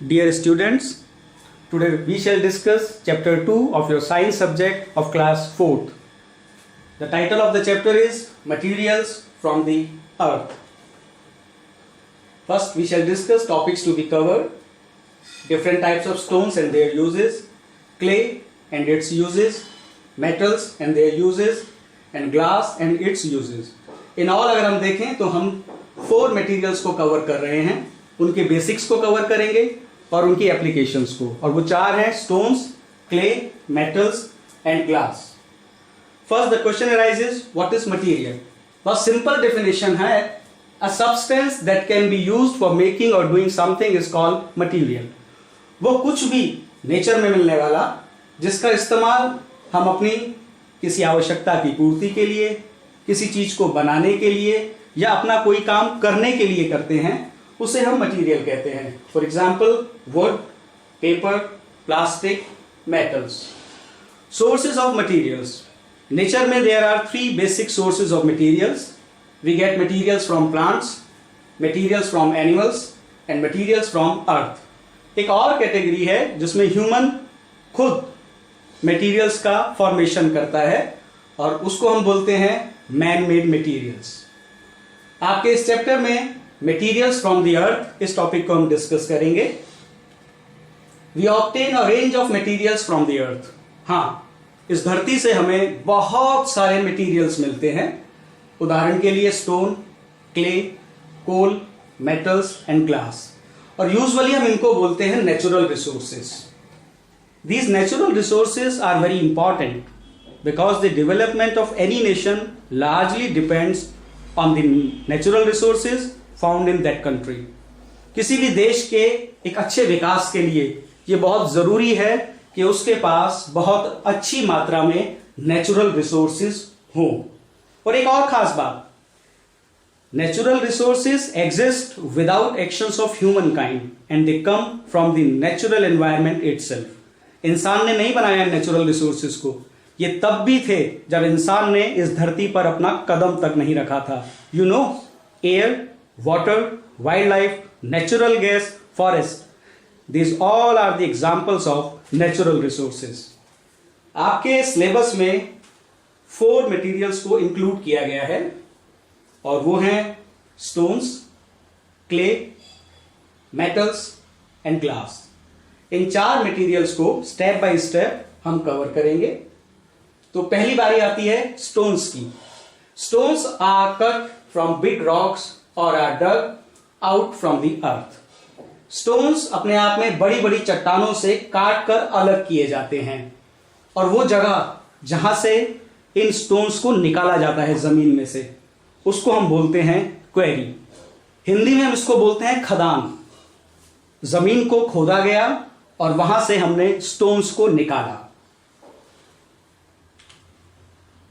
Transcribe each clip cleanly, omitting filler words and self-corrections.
Dear students, today we shall discuss chapter 2 of your science subject of class 4th. The title of the chapter is Materials from the Earth. First we shall discuss topics to be covered, different types of stones and their uses, clay and its uses, metals and their uses, and glass and its uses. In all अगर हम देखें तो हम 4 materials को cover कर रहे हैं, उनके बेसिक्स को कवर करेंगे और उनकी एप्लीकेशंस को, और वो 4 हैं stones, clay, metals and glass. First the question arises, what is material? बहुत सिंपल डेफिनेशन है, a substance that can be used for making और doing something is called material. वो कुछ भी नेचर में मिलने वाला जिसका इस्तेमाल हम अपनी किसी आवश्यकता की पूर्ति के लिए, किसी चीज को बनाने के लिए या अपना कोई काम करने के लिए करते हैं, उसे हम मटेरियल कहते हैं. For example wood, paper, plastic, metals. Sources of materials. Nature में there are 3 basic sources of materials. We get materials from plants, materials from animals and materials from earth. एक और कैटेगरी है जिसमें ह्यूमन खुद materials का formation करता है और उसको हम बोलते हैं मैन मेड मटेरियल्स. आपके इस चैप्टर में मटेरियल्स फ्रॉम द अर्थ इस टॉपिक को हम डिस्कस करेंगे. We obtain a range of materials from the earth. हाँ, इस धरती से हमें बहुत सारे मटेरियल्स मिलते हैं. उदाहरण के लिए stone, clay, coal, metals and glass. और यूजुअली हम इनको बोलते हैं natural resources. These natural resources are very important because the development of any nation largely depends on the natural resources found in that country. किसी भी देश के एक अच्छे विकास के लिए ये बहुत जरूरी है कि उसके पास बहुत अच्छी मात्रा में नेचुरल रिसोर्सेज हों. और एक और खास बात, natural resources exist without actions of human kind and they come from the natural environment itself. इंसान ने नहीं बनाया नेचुरल रिसोर्सेज को, ये तब भी थे जब इंसान ने इस धरती पर अपना कदम तक नहीं रखा था. You know, air, water, wild life, natural gas, forest, these all are the examples of natural resources. आपके सिलेबस में 4 मटेरियल्स को इंक्लूड किया गया है और वो हैं stones, clay, metals and glass. इन 4 मटेरियल्स को स्टेप बाय स्टेप हम कवर करेंगे. तो पहली बारी आती है स्टोन्स की. Stones are cut from big rocks और are dug out from the earth. Stones अपने आप में बड़ी बड़ी चट्टानों से काट कर अलग किए जाते हैं और वो जगह जहां से इन स्टोन्स को निकाला जाता है जमीन में से, उसको हम बोलते हैं क्वेरी. हिंदी में हम इसको बोलते हैं खदान. जमीन को खोदा गया और वहां से हमने स्टोन्स को निकाला.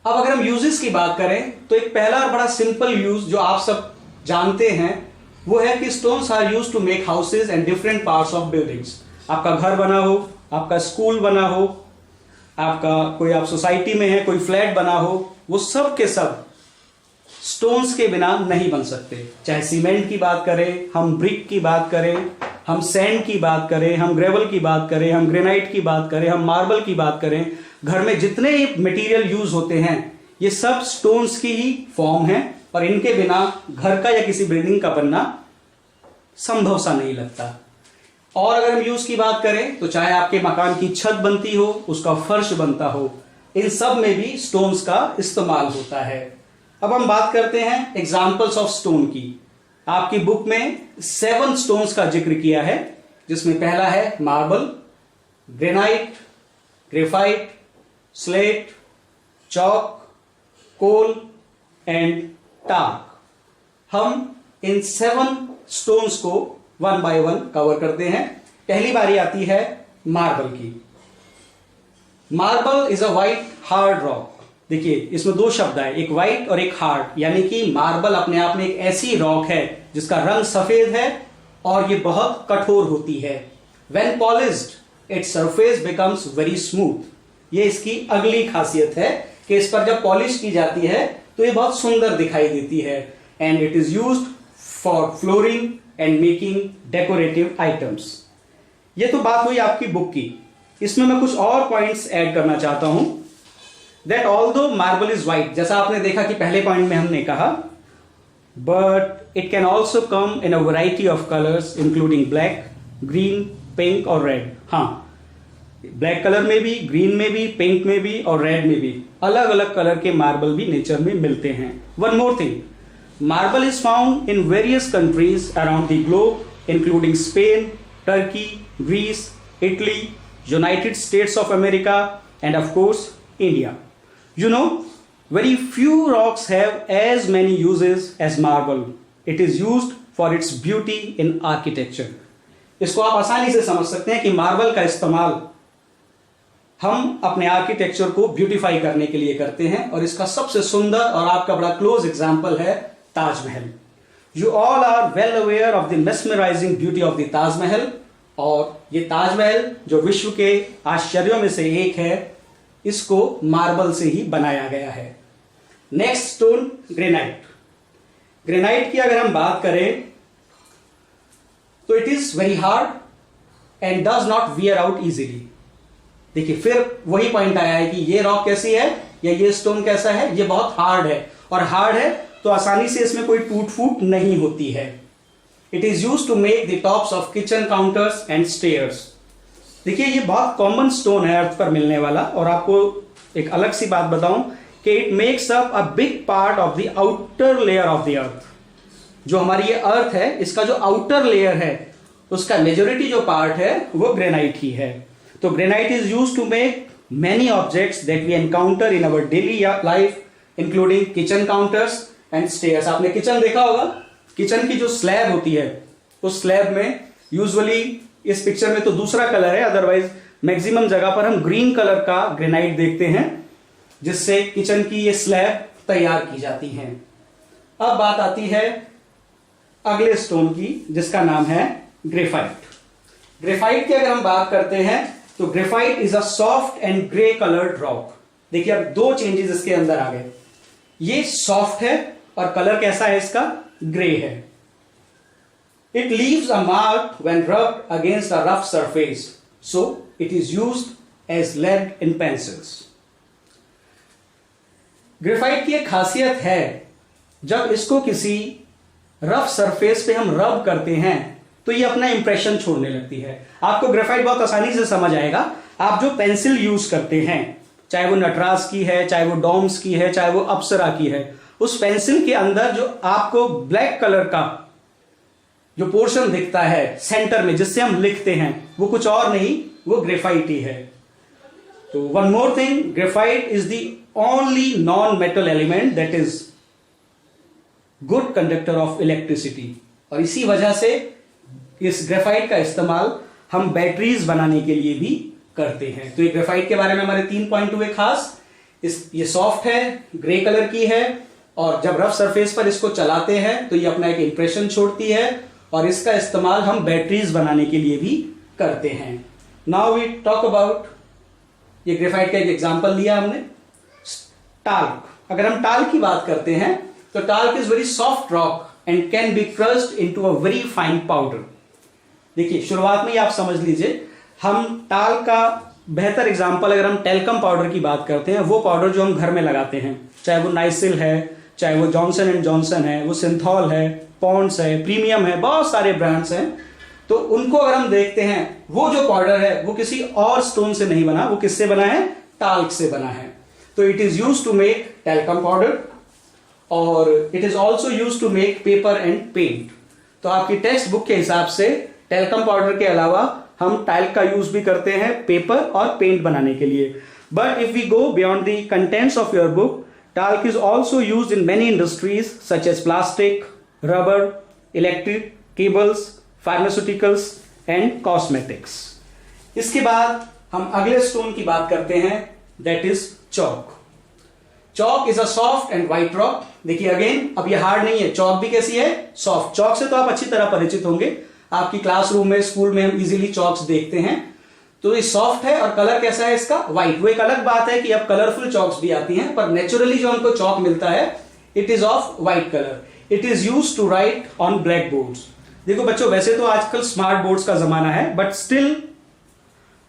अब अगर हम यूजेस की बात करें तो एक पहला और बड़ा सिंपल यूज जो आप सब जानते हैं वो है कि stones are used to make houses and different parts of buildings. आपका घर बना हो, आपका स्कूल बना हो, आपका कोई आप सोसाइटी में है, कोई फ्लैट बना हो, वो सब के सब स्टोन्स के बिना नहीं बन सकते. चाहे सीमेंट की बात करें, हम ब्रिक की बात करें, हम सैंड की बात करें, हम ग्रेवल की बात करें, हम ग्रेनाइट की बात करें, हम मार्बल की बात करें, घर में जितने मटेरियल यूज होते हैं ये सब स्टोन्स की ही फॉर्म है और इनके बिना घर का या किसी बिल्डिंग का बनना संभव सा नहीं लगता. और अगर हम यूज की बात करें तो चाहे आपके मकान की छत बनती हो, उसका फर्श बनता हो, इन सब में भी स्टोन्स का इस्तेमाल होता है. अब हम बात करते हैं एग्जाम्पल्स ऑफ स्टोन की. आपकी बुक में 7 स्टोन्स का जिक्र किया है, जिसमें पहला है marble, granite, graphite, slate, chalk, coal and talc. हम इन 7 स्टोन्स को 1 बाय 1 कवर करते हैं. पहली बारी आती है मार्बल की. Marble is a white hard rock. देखिए, इसमें 2 शब्द है, एक व्हाइट और एक हार्ड, यानी कि मार्बल अपने आप में एक ऐसी रॉक है जिसका रंग सफेद है और ये बहुत कठोर होती है. When polished its surface becomes very smooth. ये इसकी अगली खासियत है कि इस पर जब पॉलिश की जाती है तो ये बहुत सुंदर दिखाई देती है. And it is used for flooring and making decorative items. ये तो बात हुई आपकी बुक की। इसमें मैं कुछ और पॉइंट्स ऐड करना चाहता हूं। That although marble is white, जैसा आपने देखा कि पहले पॉइंट में हमने कहा, but it can also come in a variety of colours including black, green, pink और रेड। हाँ, ब्लैक कलर में भी, ग्रीन में भी, पिंक में भी और रेड में भी अलग अलग कलर के मार्बल भी नेचर में मिलते हैं। One more thing, marble is found in various countries around the globe including Spain, Turkey, Greece, Italy, United States of America and of course India. You know, very few rocks have as many uses as marble. It is used for its beauty in architecture. इसको आप आसानी से समझ सकते हैं कि marble का इस्तेमाल हम अपने आर्किटेक्चर को ब्यूटीफाई करने के लिए करते हैं, और इसका सबसे सुंदर और आपका बड़ा क्लोज एग्जाम्पल है Taj Mahal. You all are well aware of the mesmerising beauty of the Taj Mahal, और ये ताजमहल जो विश्व के आश्चर्यों में से एक है, इसको मार्बल से ही बनाया गया है। Next stone, granite. ग्रेनाइट की अगर हम बात करें तो it is very hard and does not wear out easily. देखिए, फिर वही पॉइंट आया है कि ये रॉक कैसी है या ये स्टोन कैसा है, ये बहुत हार्ड है, और हार्ड है तो आसानी से इसमें कोई टूट फूट नहीं होती है। It is use to make the tops of kitchen counters and stairs. देखिए, ये बहुत कॉमन स्टोन है अर्थ पर मिलने वाला, और आपको एक अलग सी बात बताऊं कि it makes up a big part of the outer layer of the earth. जो हमारी ये अर्थ है, इसका जो आउटर लेयर है, उसका मेजोरिटी जो पार्ट है वो ग्रेनाइट ही है। तो granite is use to make many objects that we encounter in our daily life including kitchen counters and stairs. आपने किचन देखा होगा, किचन की जो स्लैब होती है, उस स्लैब में यूजुअली, इस पिक्चर में तो दूसरा कलर है, अदरवाइज मैक्सिमम जगह पर हम ग्रीन कलर का ग्रेनाइट देखते हैं, जिससे किचन की ये स्लैब तैयार की जाती है। अब बात आती है अगले स्टोन की, जिसका नाम है ग्रेफाइट। ग्रेफाइट की अगर हम बात करते हैं तो graphite is a soft and grey coloured rock. देखिए, अब दो चेंजेस इसके अंदर आ गए। ये सॉफ्ट है और कलर कैसा है इसका, ग्रे है। It leaves a mark when rubbed against a rough surface, so it is used as lead in pencils. Graphite की एक खासियत है, जब इसको किसी रफ सरफेस पे हम रब करते हैं तो ये अपना इंप्रेशन छोड़ने लगती है। आपको ग्रेफाइट बहुत आसानी से समझ आएगा। आप जो पेंसिल यूज करते हैं, चाहे वो नटराज की है, चाहे वो डॉम्स की है, चाहे वो अप्सरा की है, उस पेंसिल के अंदर जो आपको ब्लैक कलर का जो पोर्शन दिखता है सेंटर में, जिससे हम लिखते हैं, वो कुछ और नहीं, वो ग्रेफाइट ही है। तो one more thing, graphite is the only non metal element that is good conductor of electricity, और इसी वजह से इस ग्रेफाइट का इस्तेमाल हम बैटरीज बनाने के लिए भी करते हैं। तो ये ग्रेफाइट के बारे में हमारे 3 पॉइंट हुए खास। ये सॉफ्ट है, ग्रे कलर की है, और जब रफ सरफेस पर इसको चलाते हैं तो ये अपना एक इंप्रेशन छोड़ती है, और इसका इस्तेमाल हम बैटरीज बनाने के लिए भी करते हैं। नाउ वी टॉक अबाउट, ये ग्रेफाइट का एक एग्जांपल लिया हमने, टाल्क। अगर हम टाल्क की बात करते हैं तो talc is very soft rock and can be crushed into a very fine powder. देखिए, शुरुआत में ही आप समझ लीजिए, हम टाल्क का बेहतर एग्जांपल, अगर हम टेल्कम पाउडर की बात करते हैं, वो पाउडर जो हम घर में लगाते हैं, चाहे वो नाइसिल है, चाहे वो जॉनसन एंड जॉनसन है, वो सिंथॉल है, पॉन्ड्स है, प्रीमियम है, बहुत सारे ब्रांड्स हैं। तो उनको अगर हम देखते हैं, वो जो पाउडर है वो किसी और स्टोन से नहीं बना, वो किससे बना है, टाल्क से बना है। तो it is use to make talcum powder, और it is also use to make paper and paint. तो आपकी टेक्स्ट बुक के हिसाब से टेल्कम पाउडर के अलावा हम टाल्क का यूज भी करते हैं पेपर और पेंट बनाने के लिए। But if we go beyond the contents of your book, talc is also used in many industries such as plastic, rubber, electric cables, pharmaceuticals and cosmetics. इसके बाद हम अगले स्टोन की बात करते हैं, that is chalk. Chalk is a soft and white rock. देखिए again, अब ये हार्ड नहीं है, chalk भी कैसी है, सॉफ्ट। chalk से तो आप अच्छी तरह परिचित होंगे, आपकी क्लासरूम में, स्कूल में हम इजीली चॉक्स देखते हैं। तो ये सॉफ्ट है, और कलर कैसा है इसका, व्हाइट। वो एक अलग बात है कि अब कलरफुल चॉक्स भी आती हैं, पर नेचुरली जो हमको चॉक मिलता है, it is of white colour. It is used to write on black boards. देखो बच्चों, वैसे तो आजकल स्मार्ट बोर्ड्स का जमाना है, but still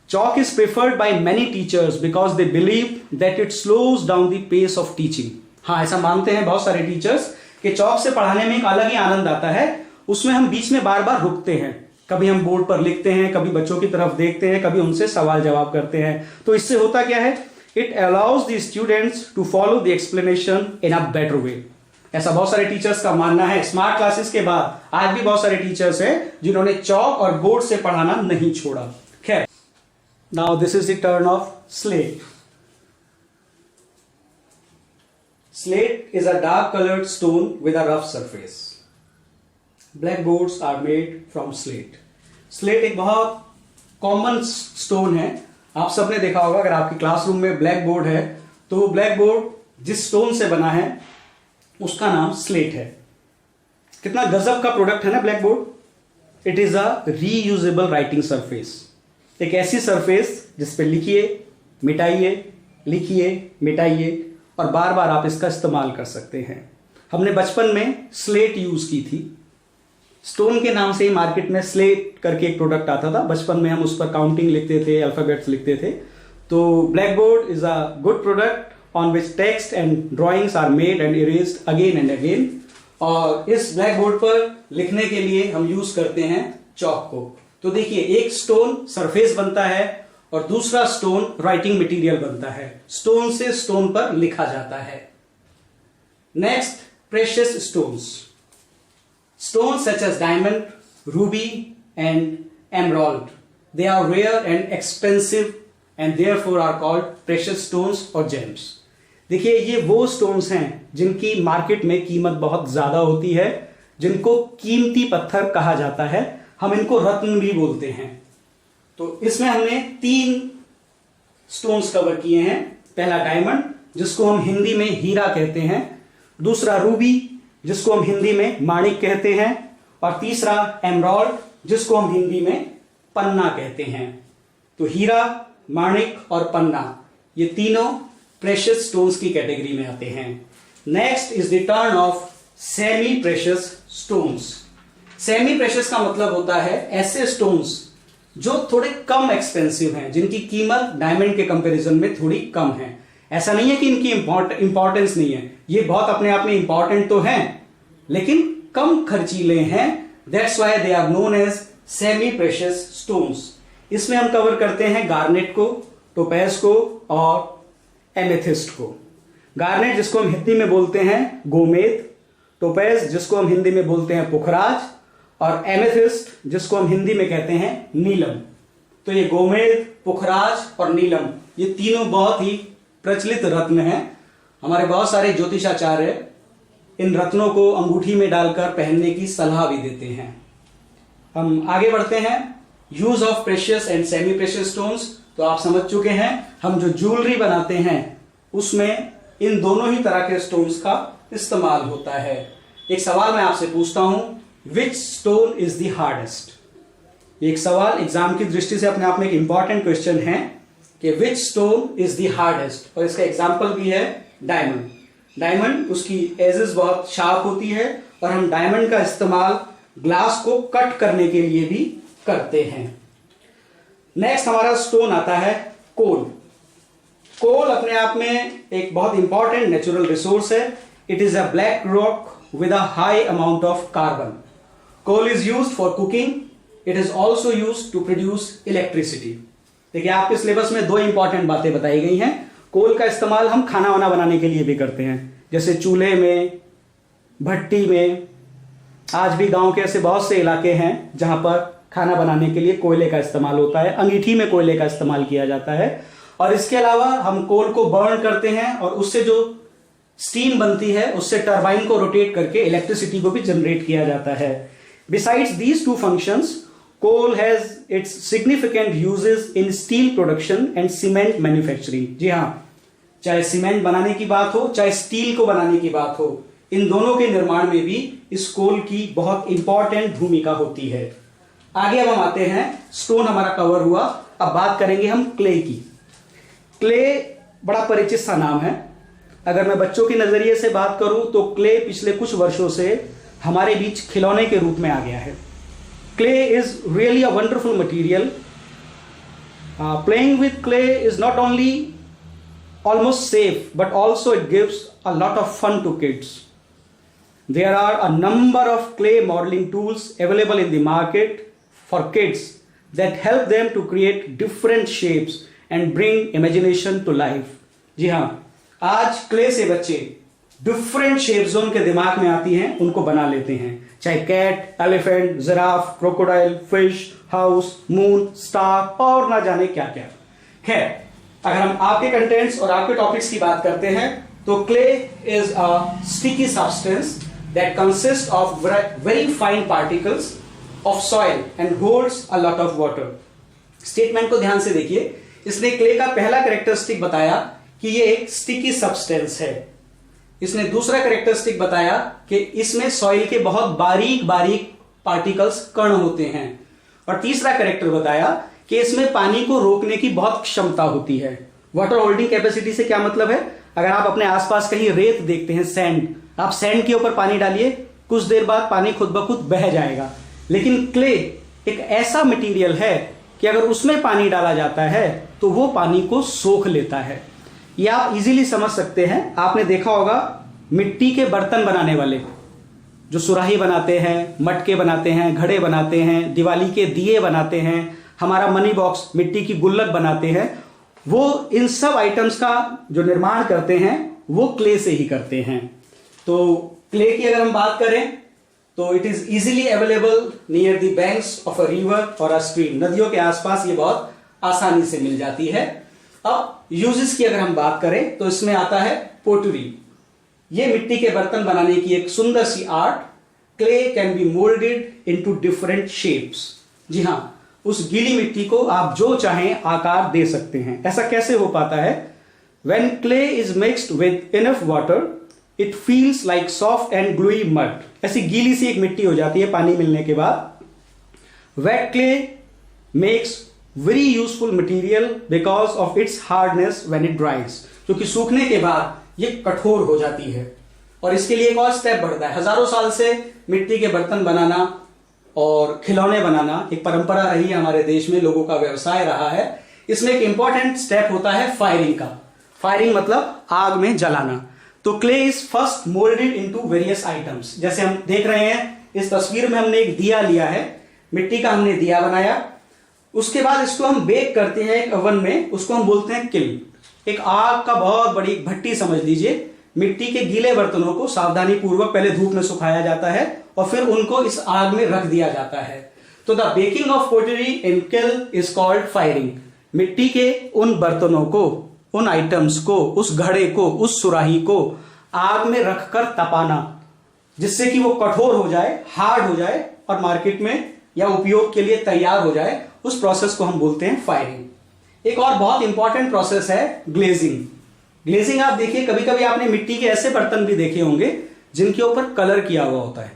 chalk is preferred by many teachers because they believe that it slows down the pace of teaching. हाँ, ऐसा मानते हैं बहुत सारे टीचर्स कि चौक से पढ़ाने में एक अलग ही आनंद आता है। उसमें हम बीच में बार बार रुकते हैं, कभी हम बोर्ड पर लिखते हैं, कभी बच्चों की तरफ देखते हैं, कभी उनसे सवाल जवाब करते हैं। तो इससे होता क्या है, it allows the students to follow the explanation in a better way. ऐसा बहुत सारे टीचर्स का मानना है। स्मार्ट क्लासेस के बाद आज भी बहुत सारे टीचर्स हैं जिन्होंने चौक और बोर्ड से पढ़ाना नहीं छोड़ा। खैर, now this is the turn of slate. Slate is a dark colored stone with a rough surface. Blackboards are made from slate. Slate एक बहुत कॉमन स्टोन है। आप सबने देखा होगा, अगर आपकी क्लासरूम में ब्लैक बोर्ड है तो ब्लैक बोर्ड जिस स्टोन से बना है उसका नाम स्लेट है। कितना गजब का प्रोडक्ट है ना black board. It is a reusable writing surface. एक ऐसी सरफेस जिस पे लिखिए, मिटाइए, लिखिए, मिटाइए और बार बार आप इसका इस्तेमाल कर सकते हैं। हमने बचपन में स्लेट यूज की थी। स्टोन के नाम से ही मार्केट में स्लेट करके एक प्रोडक्ट आता था। बचपन में हम उस पर काउंटिंग लिखते थे, अल्फाबेट्स लिखते थे। तो black board is a good product on which text and drawings are made and erased again and again. और इस ब्लैक बोर्ड पर लिखने के लिए हम यूज करते हैं चॉक को। तो देखिए, एक स्टोन सरफेस बनता है और दूसरा स्टोन राइटिंग मटेरियल बनता है। स्टोन से स्टोन पर लिखा जाता है। Next, precious stones. Stones such as diamond, ruby and emerald, they are rare and expensive and therefore are called precious stones और जेम्स। देखिए, ये वो स्टोन्स हैं जिनकी मार्केट में कीमत बहुत ज्यादा होती है, जिनको कीमती पत्थर कहा जाता है। हम इनको रत्न भी बोलते हैं। तो इसमें हमने 3 स्टोन्स कवर किए हैं। पहला डायमंड, जिसको हम हिंदी में हीरा कहते हैं। दूसरा रूबी, जिसको हम हिंदी में माणिक कहते हैं। और तीसरा एमराल्ड, जिसको हम हिंदी में पन्ना कहते हैं। तो हीरा, माणिक और पन्ना, ये तीनों प्रेशियस स्टोन्स की कैटेगरी में आते हैं। Next is the turn of semi precious stones. Semi precious का मतलब होता है ऐसे स्टोन्स जो थोड़े कम एक्सपेंसिव हैं, जिनकी कीमत डायमंड के कंपैरिजन में थोड़ी कम है। ऐसा नहीं है कि इनकी इंपॉर्टेंस नहीं है, ये बहुत अपने आप में इंपॉर्टेंट तो हैं, लेकिन कम खर्चीले हैं। That's why they are known as semi precious stones. इसमें हम कवर करते हैं गार्नेट को, टोपैज को और एमेथिस्ट को। गार्नेट जिसको हम हिंदी में बोलते हैं गोमेद, टोपैज जिसको हम हिंदी में बोलते हैं पुखराज और एमेथिस्ट जिसको हम हिंदी में कहते हैं नीलम। तो ये गोमेद, पुखराज और नीलम, ये तीनों बहुत ही प्रचलित रत्न हैं। हमारे बहुत सारे ज्योतिषाचार्य इन रत्नों को अंगूठी में डालकर पहनने की सलाह भी देते हैं। हम आगे बढ़ते हैं। Use of precious and semi precious stones तो आप समझ चुके हैं। हम जो ज्वेलरी बनाते हैं उसमें इन दोनों ही तरह के स्टोन्स का इस्तेमाल होता है। एक सवाल मैं आपसे पूछता हूं, विच स्टोन इज द हार्डेस्ट? एक सवाल एग्जाम की दृष्टि से अपने आप में एक इंपॉर्टेंट क्वेश्चन है कि विच स्टोन इज द हार्डेस्ट, और इसका एग्जाम्पल भी है डायमंड। डायमंड, उसकी एजेस बहुत शार्प होती है और हम डायमंड का इस्तेमाल ग्लास को कट करने के लिए भी करते हैं। नेक्स्ट हमारा स्टोन आता है कोल। कोल अपने आप में एक बहुत इंपॉर्टेंट नेचुरल रिसोर्स है। It is a black rock with a high amount of carbon. Coal is used for cooking. It is also used to produce electricity. देखिए, आपके सिलेबस में 2 इंपॉर्टेंट बातें बताई गई हैं। कोल का इस्तेमाल हम खाना वाना बनाने के लिए भी करते हैं, जैसे चूल्हे में, भट्टी में। आज भी गांव के ऐसे बहुत से इलाके हैं जहां पर खाना बनाने के लिए कोयले का इस्तेमाल होता है। अंगीठी में कोयले का इस्तेमाल किया जाता है। और इसके अलावा हम कोल को बर्न करते हैं और उससे जो स्टीम बनती है उससे टरबाइन को रोटेट करके इलेक्ट्रिसिटी को भी जनरेट किया जाता है। Besides these 2 functions, coal has its significant uses in steel production and cement manufacturing. जी हाँ, चाहे सीमेंट बनाने की बात हो, चाहे स्टील को बनाने की बात हो, इन दोनों के निर्माण में भी इस कोल की बहुत इंपॉर्टेंट भूमिका होती है। आगे अब हम आते हैं, स्टोन हमारा कवर हुआ, अब बात करेंगे हम क्ले की। क्ले बड़ा परिचित सा नाम है। अगर मैं बच्चों के नजरिए से बात करूं तो क्ले पिछले कुछ वर्षों से हमारे बीच खिलौने के रूप में आ गया है। clay is really a wonderful material. Playing with clay is not only almost safe, but also it gives a lot of fun to kids. There are a number of clay modeling tools available in the market for kids that help them to create different shapes and bring imagination to life. जी हाँ, आज clay से बच्चे different shapes जो उनके दिमाग में आती हैं उनको बना लेते हैं, चाहे cat, elephant, giraffe, crocodile, fish, house, moon, star और ना जाने क्या क्या। खैर, अगर हम आपके कंटेंट्स और आपके टॉपिक्स की बात करते हैं तो clay is a sticky substance that consists of very fine particles of soil and holds a lot of water. Statement को ध्यान से देखिए, इसने क्ले का पहला कैरेक्टरिस्टिक बताया कि ये एक स्टिकी सब्सटेंस है। इसने दूसरा कैरेक्टरिस्टिक बताया कि इसमें सॉइल के बहुत बारीक बारीक पार्टिकल्स कण होते हैं, और तीसरा कैरेक्टर बताया कि इसमें पानी को रोकने की बहुत क्षमता होती है। वाटर होल्डिंग कैपेसिटी से क्या मतलब है? अगर आप अपने आसपास कहीं रेत देखते हैं, सैंड, आप सैंड के ऊपर पानी डालिए, कुछ देर बाद पानी खुद ब खुद बह जाएगा। लेकिन क्ले एक ऐसा मटेरियल है कि अगर उसमें पानी डाला जाता है तो वो पानी को सोख लेता है। ये आप इजीली समझ सकते हैं। आपने देखा होगा मिट्टी के बर्तन बनाने वाले जो सुराही बनाते हैं, मटके बनाते हैं, घड़े बनाते हैं, दिवाली के दिए बनाते हैं, हमारा मनी बॉक्स, मिट्टी की गुल्लक बनाते हैं, वो इन सब आइटम्स का जो निर्माण करते हैं वो क्ले से ही करते हैं। तो क्ले की अगर हम बात करें तो it is easily available near the banks of a river और अ स्ट्रीम। नदियों के आसपास ये बहुत आसानी से मिल जाती है। अब यूजेस की अगर हम बात करें तो इसमें आता है पोटरी। ये मिट्टी के बर्तन बनाने की एक सुंदर सी art. Clay can be moulded into different shapes. जी हाँ, उस गीली मिट्टी को आप जो चाहें आकार दे सकते हैं। ऐसा कैसे हो पाता है? When clay is mixed with enough water it feels like soft and gluey mud. ऐसी गीली सी एक मिट्टी हो जाती है पानी मिलने के बाद। Wait clay makes very useful material because of its hardness when it ड्राइज। क्योंकि सूखने के बाद ये कठोर हो जाती है, और इसके लिए एक और स्टेप बढ़ता है। हजारों साल से मिट्टी के बर्तन बनाना और खिलौने बनाना एक परंपरा रही है हमारे देश में, लोगों का व्यवसाय रहा है। इसमें एक इंपॉर्टेंट स्टेप होता है फायरिंग का। फायरिंग मतलब आग में जलाना। तो clay is first moulded into various items. जैसे हम देख रहे हैं इस तस्वीर में, हमने एक दिया लिया है, मिट्टी का हमने दिया बनाया, उसके बाद इसको हम बेक करते हैं एक ओवन में, उसको हम बोलते हैं किल्न। एक आग का बहुत बड़ी भट्टी समझ लीजिए। मिट्टी के गीले बर्तनों को सावधानी पूर्वक पहले धूप में सुखाया जाता है और फिर उनको इस आग में रख दिया जाता है। तो the baking of pottery in kiln is called firing. मिट्टी के उन बर्तनों को, उन आइटम्स को, उस घड़े को, उस सुराही को आग में रखकर तपाना, जिससे कि वो कठोर हो जाए, हार्ड हो जाए और मार्केट में या उपयोग के लिए तैयार हो जाए, उस प्रोसेस को हम बोलते हैं फायरिंग। एक और बहुत इंपॉर्टेंट प्रोसेस है ग्लेजिंग। ग्लेजिंग आप देखिए, कभी कभी आपने मिट्टी के ऐसे बर्तन भी देखे होंगे जिनके ऊपर कलर किया हुआ होता है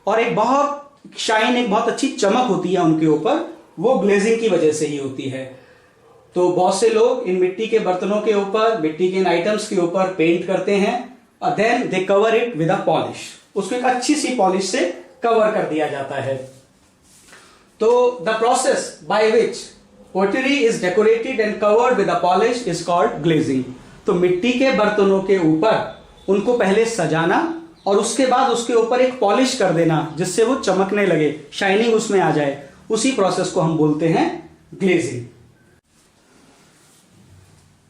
और एक बहुत शाइन, एक बहुत अच्छी चमक होती है उनके ऊपर, वो ग्लेजिंग की वजह से ही होती है। तो बहुत से लोग इन मिट्टी के बर्तनों के ऊपर, मिट्टी के इन आइटम्स के ऊपर पेंट करते हैं और then they cover it with a polish. उसको एक अच्छी सी पॉलिश से कवर कर दिया जाता है। तो the process by which pottery is decorated and covered with a polish is called glazing. तो मिट्टी के बर्तनों के ऊपर उनको पहले सजाना और उसके बाद उसके ऊपर एक पॉलिश कर देना जिससे वो चमकने लगे, शाइनिंग उसमें आ जाए, उसी प्रोसेस को हम बोलते हैं glazing.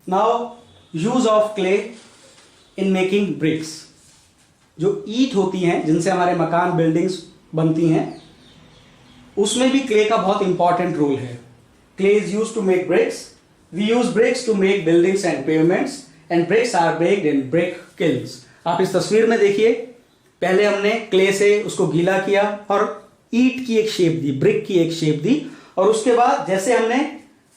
Now use of clay in making bricks. जो ईंट होती हैं जिनसे हमारे मकान, बिल्डिंग्स बनती हैं, उसमें भी क्ले का बहुत इंपॉर्टेंट रोल है। Clay is used to make bricks. We use bricks to make buildings and pavements and bricks are baked in brick kilns. आप इस तस्वीर में देखिए, पहले हमने क्ले से उसको गीला किया और ईंट की एक शेप दी, ब्रिक की एक शेप दी, और उसके बाद जैसे हमने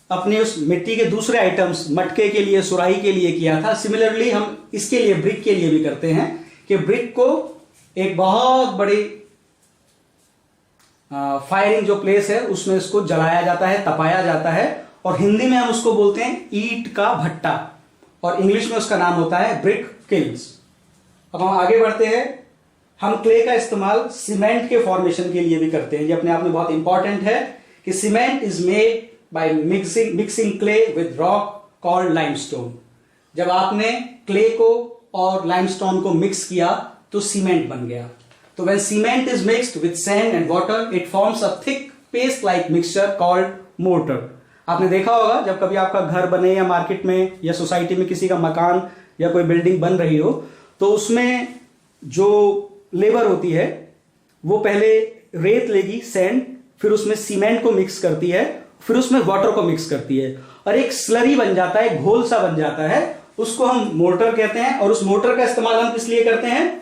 अपने उस मिट्टी के दूसरे आइटम्स, मटके के लिए, सुराही के लिए किया था, सिमिलरली हम इसके लिए, ब्रिक के लिए भी करते हैं कि ब्रिक को एक बहुत बड़ी फायरिंग जो प्लेस है उसमें इसको जलाया जाता है, तपाया जाता है, और हिंदी में हम उसको बोलते हैं ईंट का भट्टा, और इंग्लिश में उसका नाम होता है ब्रिक किल्स। अब हम आगे बढ़ते हैं। हम क्ले का इस्तेमाल सीमेंट के फॉर्मेशन के लिए भी करते हैं। ये अपने आप में बहुत इंपॉर्टेंट है कि cement is made by mixing clay with rock called limestone. जब आपने क्ले को और लाइमस्टोन को मिक्स किया तो सीमेंट बन गया। तो when cement is mixed with sand and water it forms a thick paste like mixture called mortar. आपने देखा होगा जब कभी आपका घर बने या मार्केट में या सोसाइटी में किसी का मकान या कोई बिल्डिंग बन रही हो तो उसमें जो लेबर होती है वो पहले रेत लेगी, सैंड, फिर उसमें सीमेंट को मिक्स करती है, फिर उसमें वाटर को मिक्स करती है और एक स्लरी बन जाता है, घोल सा बन जाता है, उसको हम मोर्टर कहते हैं। और उस मोर्टर का इस्तेमाल हम किस लिए करते हैं?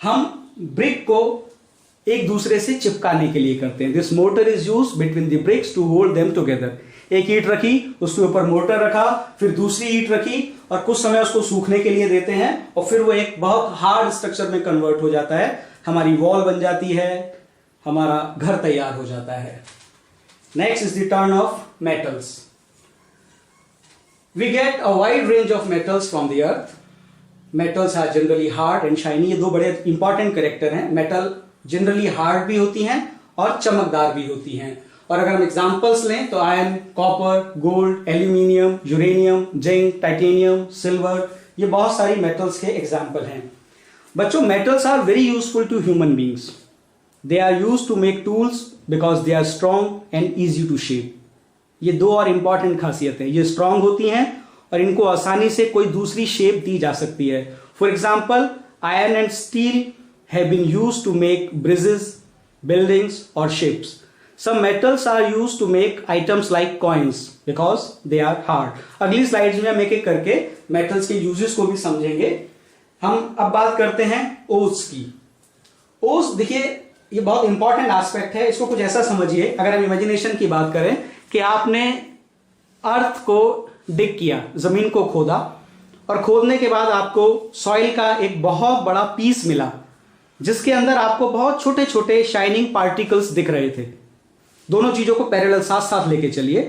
हम ब्रिक को एक दूसरे से चिपकाने के लिए करते हैं। This mortar is used between the bricks to hold them together. एक ईंट रखी, उसके ऊपर मोर्टर रखा, फिर दूसरी ईंट रखी और कुछ समय उसको सूखने के लिए देते हैं और फिर वो एक बहुत हार्ड स्ट्रक्चर में कन्वर्ट हो जाता है, हमारी वॉल बन जाती है, हमारा घर तैयार हो जाता है। Next is the turn of metals. We get a wide range of metals from the earth. Metals are generally hard and shiny. ये दो बड़े इंपॉर्टेंट कैरेक्टर हैं। मेटल जनरली हार्ड भी होती हैं और चमकदार भी होती हैं। और अगर हम एग्जांपल्स लें तो iron, copper, gold, aluminium, uranium, zinc, titanium, silver, ये बहुत सारी मेटल्स के एग्जांपल हैं। बच्चों, metals are very useful to human beings. They are used to make tools because they are strong and easy to shape. ये दो और important खासियत है। ये स्ट्रांग होती हैं और इनको आसानी से कोई दूसरी शेप दी जा सकती है। For example, iron and steel have been used to make bridges, buildings और ships. Some metals are used to make items like coins because they are hard. अगली स्लाइड्स में हम एक एक करके मेटल्स के यूजेस को भी समझेंगे। हम अब बात करते हैं ओस की। ओस, देखिए, ये बहुत इंपॉर्टेंट एस्पेक्ट है। इसको कुछ ऐसा समझिए, अगर हम इमेजिनेशन की बात करें कि आपने अर्थ को डिग किया, जमीन को खोदा और खोदने के बाद आपको सॉइल का एक बहुत बड़ा पीस मिला जिसके अंदर आपको बहुत छोटे छोटे शाइनिंग पार्टिकल्स दिख रहे थे। दोनों चीजों को पैरेलल साथ साथ लेके चलिए।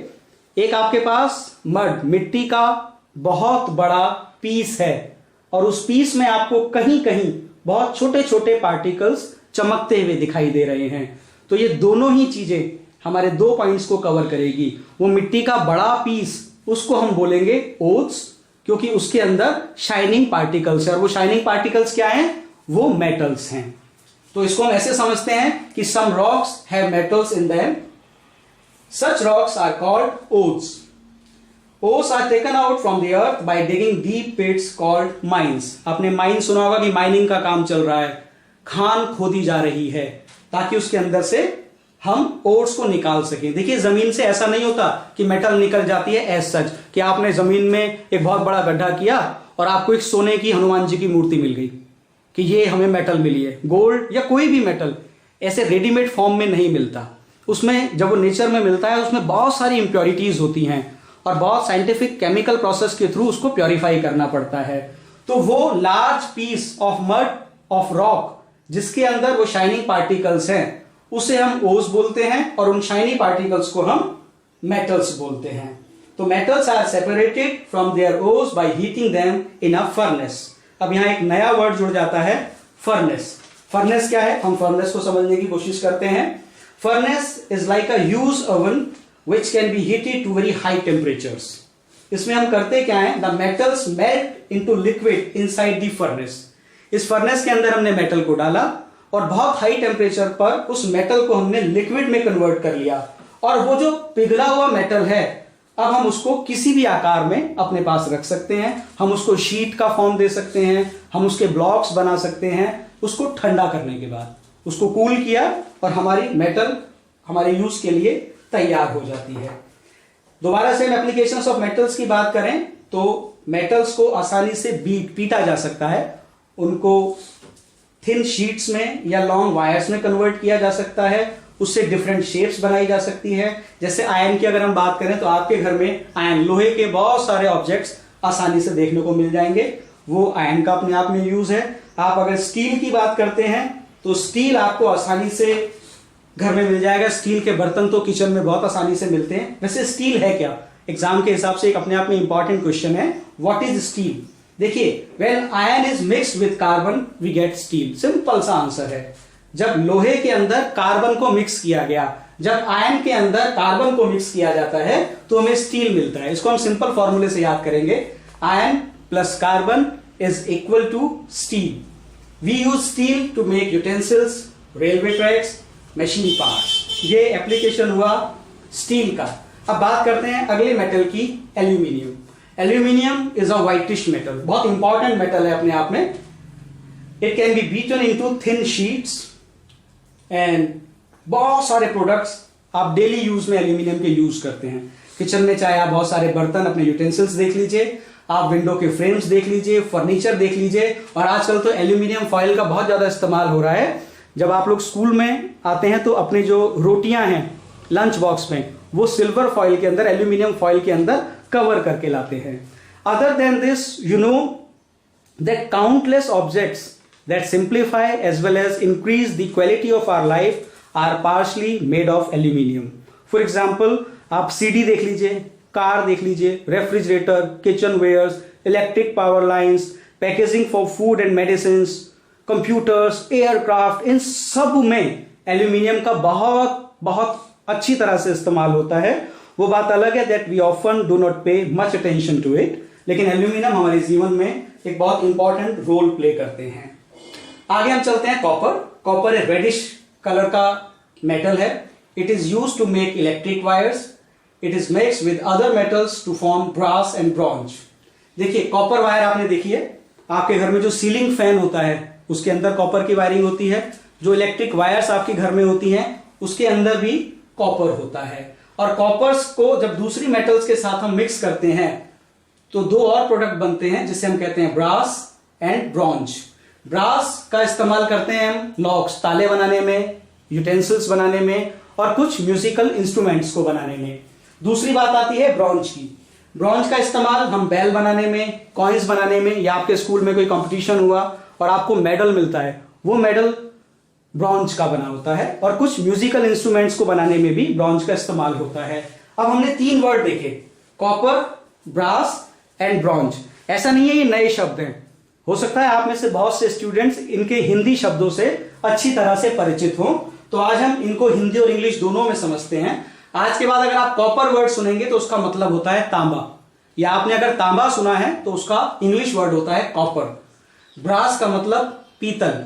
एक आपके पास मड, मिट्टी का बहुत बड़ा पीस है और उस पीस में आपको कहीं कहीं बहुत छोटे छोटे पार्टिकल्स चमकते हुए दिखाई दे रहे हैं। तो ये दोनों ही चीजें हमारे दो पॉइंट्स को कवर करेगी। वो मिट्टी का बड़ा पीस, उसको हम बोलेंगे ओट्स, क्योंकि उसके अंदर शाइनिंग पार्टिकल्स है और वो शाइनिंग पार्टिकल्स क्या हैं? वो मेटल्स हैं। तो इसको हम ऐसे समझते हैं कि some rocks have metals in them. Such rocks are called ores. Ores are taken out from the earth by digging deep pits called mines. आपने माइन सुना होगा कि माइनिंग का काम चल रहा है, खान खोदी जा रही है ताकि उसके अंदर से हम ओर्स को निकाल सकें। देखिए, जमीन से ऐसा नहीं होता कि मेटल निकल जाती है एज सच, कि आपने जमीन में एक बहुत बड़ा गड्ढा किया और आपको एक सोने की हनुमान जी की मूर्ति मिल गई कि ये हमें मेटल मिली है। गोल्ड या कोई भी मेटल ऐसे रेडीमेड फॉर्म में नहीं मिलता। उसमें जब वो नेचर में मिलता है उसमें बहुत सारी इंप्योरिटीज होती हैं और बहुत साइंटिफिक केमिकल प्रोसेस के थ्रू उसको प्योरीफाई करना पड़ता है। तो वो large piece of mud, of rock, जिसके अंदर वो शाइनिंग पार्टिकल्स हैं, उसे हम ओस बोलते हैं और उन शाइनिंग पार्टिकल्स को हम मेटल्स बोलते हैं। तो metals are separated from their ores by heating them in a furnace. अब यहां एक नया वर्ड जुड़ जाता है, फर्नेस। फर्नेस क्या है? हम फर्नेस को समझने की कोशिश करते हैं। Furnace is like a huge oven which can be heated to very high temperatures. इसमें हम करते क्या है? The metals melt into liquid inside the furnace. इस फर्नेस के अंदर हमने मेटल को डाला और बहुत हाई टेम्परेचर पर उस मेटल को हमने लिक्विड में कन्वर्ट कर लिया और वो जो पिघला हुआ मेटल है, अब हम उसको किसी भी आकार में अपने पास रख सकते हैं। हम उसको शीट का फॉर्म दे सकते हैं, हम उसके ब्लॉक्स बना सकते हैं। उसको ठंडा करने के बाद उसको कूल किया और हमारी मेटल हमारे यूज के लिए तैयार हो जाती है। दोबारा से हम एप्लीकेशंस ऑफ मेटल्स की बात करें तो मेटल्स को आसानी से पीटा जा सकता है। उनको थिन शीट्स में या लॉन्ग वायर्स में कन्वर्ट किया जा सकता है। उससे डिफरेंट शेप्स बनाई जा सकती है। जैसे आयरन की अगर हम बात करें तो आपके घर में आयरन, लोहे के बहुत सारे ऑब्जेक्ट्स आसानी से देखने को मिल जाएंगे। वो आयरन का अपने आप में यूज है। आप अगर स्टील की बात करते हैं तो स्टील आपको आसानी से घर में मिल जाएगा। स्टील के बर्तन तो किचन में बहुत आसानी से मिलते हैं। वैसे स्टील है क्या? एग्जाम के हिसाब से एक अपने आप में इंपॉर्टेंट क्वेश्चन है, व्हाट इज स्टील? देखिए, when iron is mixed with carbon we get steel. Simple सा आंसर है। जब लोहे के अंदर कार्बन को मिक्स किया गया, जब आयरन के अंदर कार्बन को मिक्स किया जाता है तो हमें स्टील मिलता है। इसको हम सिंपल फॉर्मूले से याद करेंगे, iron plus carbon is equal to steel. We use steel to make utensils, railway tracks, machine parts. ये एप्लीकेशन हुआ स्टील का। अब बात करते हैं अगले मेटल की, aluminium. Aluminium is a whitish metal, बहुत इंपॉर्टेंट मेटल है अपने आप में। It can be beaten into thin sheets and बहुत सारे प्रोडक्ट्स आप डेली यूज में एल्यूमिनियम के यूज करते हैं। किचन में चाहे आप बहुत सारे बर्तन, अपने यूटेंसिल्स देख लीजिए, आप विंडो के फ्रेम्स देख लीजिए, फर्नीचर देख लीजिए, और आजकल तो एल्यूमिनियम फॉइल का बहुत ज्यादा इस्तेमाल हो रहा है। जब आप लोग स्कूल में आते हैं तो अपनी जो रोटियां हैं लंच बॉक्स में, वो सिल्वर फॉइल के अंदर, एल्यूमिनियम फॉइल के अंदर कवर करके लाते हैं। Other than this, you know that countless objects that simplify as well as increase the quality of our life are partially made of aluminium. For example, आप CD देख लीजिए, कार देख लीजिए, refrigerator, kitchen wares, electric power lines, packaging for food and medicine, computers, aircraft, इन सब में aluminium का बहुत बहुत अच्छी तरह से इस्तेमाल होता है। वो बात अलग है that we often do not pay much attention to it, लेकिन एल्यूमिनियम हमारे जीवन में एक बहुत इंपॉर्टेंट रोल प्ले करते हैं। आगे हम चलते हैं कॉपर। कॉपर एक रेडिश कलर का मेटल है। It is used to make electric wires. It is mixed with other metals to form brass and bronze. देखिए, कॉपर वायर आपने देखी है, आपके घर में जो सीलिंग फैन होता है उसके अंदर कॉपर की वायरिंग होती है। जो इलेक्ट्रिक वायर्स आपके घर में होती हैं उसके अंदर भी कॉपर होता है। और कॉपर्स को जब दूसरी मेटल्स के साथ हम मिक्स करते हैं तो दो और प्रोडक्ट बनते हैं जिसे हम कहते हैं ब्रास एंड ब्रॉन्ज। ब्रास का इस्तेमाल करते हैं हम लॉक्स, ताले बनाने में, यूटेंसिल्स बनाने में और कुछ म्यूजिकल इंस्ट्रूमेंट्स को बनाने में। दूसरी बात आती है ब्रॉन्ज की। ब्रॉन्ज का इस्तेमाल हम बैल बनाने में, कॉइन्स बनाने में, या आपके स्कूल में कोई कंपटीशन हुआ और आपको मेडल मिलता है, वो मेडल ब्रॉन्ज का बना होता है। और कुछ म्यूजिकल इंस्ट्रूमेंट्स को बनाने में भी ब्रॉन्ज का इस्तेमाल होता है। अब हमने तीन वर्ड देखे, कॉपर, ब्रास एंड ब्रॉन्ज। ऐसा नहीं है ये नए शब्द हैं, हो सकता है आप में से बहुत से स्टूडेंट्स इनके हिंदी शब्दों से अच्छी तरह से परिचित हों, तो आज हम इनको हिंदी और इंग्लिश दोनों में समझते हैं। आज के बाद अगर आप कॉपर वर्ड सुनेंगे तो उसका मतलब होता है तांबा, या आपने अगर तांबा सुना है तो उसका इंग्लिश वर्ड होता है कॉपर। ब्रास का मतलब पीतल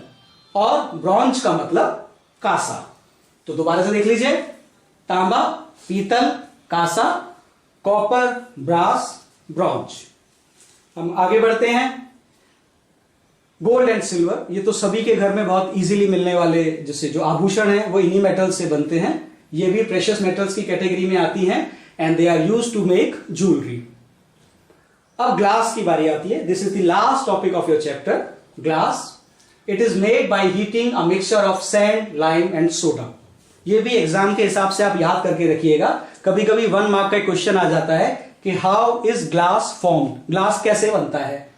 और ब्रॉन्ज का मतलब कांसा। तो दोबारा से देख लीजिए, तांबा, पीतल, कांसा, कॉपर, ब्रास, ब्रॉन्ज। हम आगे बढ़ते हैं। गोल्ड एंड सिल्वर, ये तो सभी के घर में बहुत इजीली मिलने वाले जैसे जो आभूषण हैं वो इन्हीं मेटल्स से बनते हैं। ये भी प्रेशियस मेटल्स की कैटेगरी में आती हैं and they are used to make jewellery. अब ग्लास की बारी आती है। This is the last topic of your chapter, glass. It is made by heating a mixture of sand, lime and soda. ये भी एग्जाम के हिसाब से आप याद करके रखिएगा। कभी कभी 1 मार्क का क्वेश्चन आ जाता है कि how is glass formed, glass कैसे बनता है,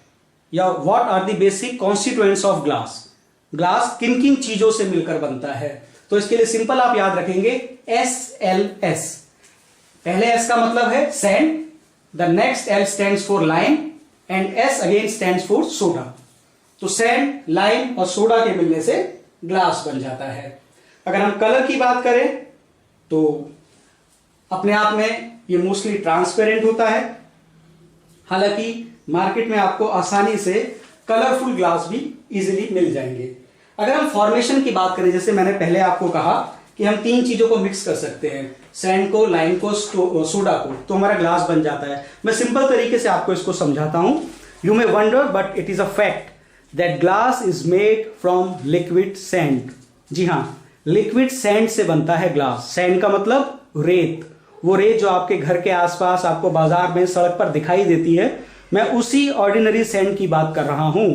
या what are the basic constituents of glass, glass किन किन चीजों से मिलकर बनता है। तो इसके लिए सिंपल आप याद रखेंगे SLS। पहले S का मतलब है sand, the next L stands for lime and S again stands for soda. तो सैंड, लाइम और सोडा के मिलने से ग्लास बन जाता है। अगर हम कलर की बात करें तो अपने आप में ये मोस्टली ट्रांसपेरेंट होता है, हालांकि मार्केट में आपको आसानी से कलरफुल ग्लास भी इजीली मिल जाएंगे। अगर हम फॉर्मेशन की बात करें, जैसे मैंने पहले आपको कहा कि हम तीन चीजों को मिक्स कर सकते हैं, सैंड को, लाइम को, सोडा को, तो हमारा ग्लास बन जाता है। मैं सिंपल तरीके से आपको इसको समझाता हूं। You may wonder but it is a fact that glass is made from liquid sand. जी हां, लिक्विड सैंड से बनता है ग्लास। सैंड का मतलब रेत, वो रेत जो आपके घर के आसपास आपको बाजार में, सड़क पर दिखाई देती है, मैं उसी ऑर्डिनरी सैंड की बात कर रहा हूं।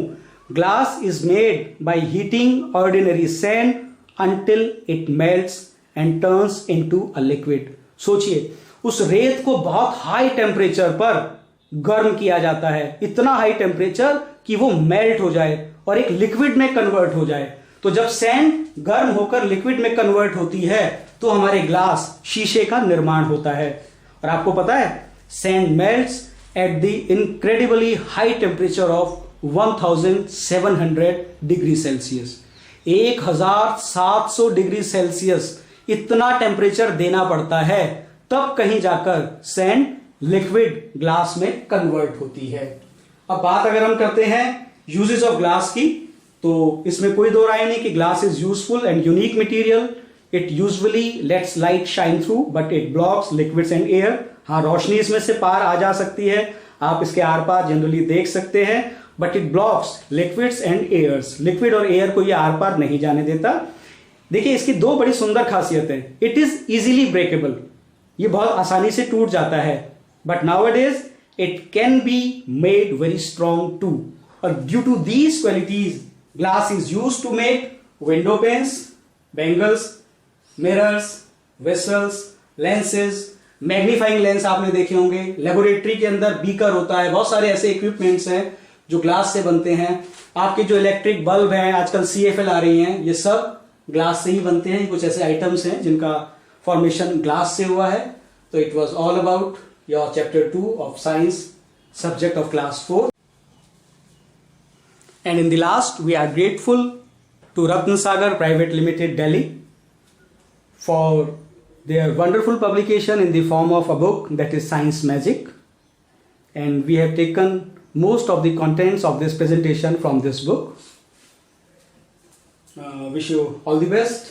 Glass is made by heating ordinary sand until it melts and turns into a liquid। सोचिए, उस रेत को बहुत हाई टेम्परेचर पर गर्म किया जाता है, इतना हाई टेम्परेचर कि वो मेल्ट हो जाए और एक लिक्विड में कन्वर्ट हो जाए। तो जब सैंड गर्म होकर लिक्विड में कन्वर्ट होती है तो हमारे ग्लास, शीशे का निर्माण होता है। और आपको पता है, sand melts at the incredibly high temperature of 1700 degree Celsius. 1700 degree Celsius इतना टेम्परेचर देना पड़ता है, तब कहीं जाकर सैंड लिक्विड ग्लास में कन्वर्ट होती है। अब बात अगर हम करते हैं यूजेस ऑफ ग्लास की, तो इसमें कोई दो राय नहीं कि glass is useful and unique material. It usually let's light shine through but it blocks liquids and air. हाँ, रोशनी इसमें से पार आ जा सकती है, आप इसके आर पार जनरली देख सकते हैं, but it blocks liquids and airs. Liquid और एयर को ये आर पार नहीं जाने देता। देखिए, इसकी दो बड़ी सुंदर खासियतें। इट इज इजीली ब्रेकेबल, ये बहुत आसानी से टूट जाता है, but nowadays it can be made very strong too. और due to these qualities glass is use to make window panes, bangles, mirrors, vessels, lenses, magnifying lens आपने देखे होंगे। लेबोरेटरी के अंदर बीकर होता है, बहुत सारे ऐसे इक्विपमेंट्स हैं जो ग्लास से बनते हैं। आपके जो इलेक्ट्रिक बल्ब हैं, आजकल CFL आ रही हैं, ये सब ग्लास से ही बनते हैं। कुछ ऐसे आइटम्स हैं जिनका फॉर्मेशन ग्लास से हुआ है। तो it was all about your chapter 2 of science, subject of class 4। And in the last, we are grateful to Ratna Sagar Private Limited, Delhi, for their wonderful publication in the form of a book that is Science Magic. And we have taken most of the contents of this presentation from this book. Wish you all the best.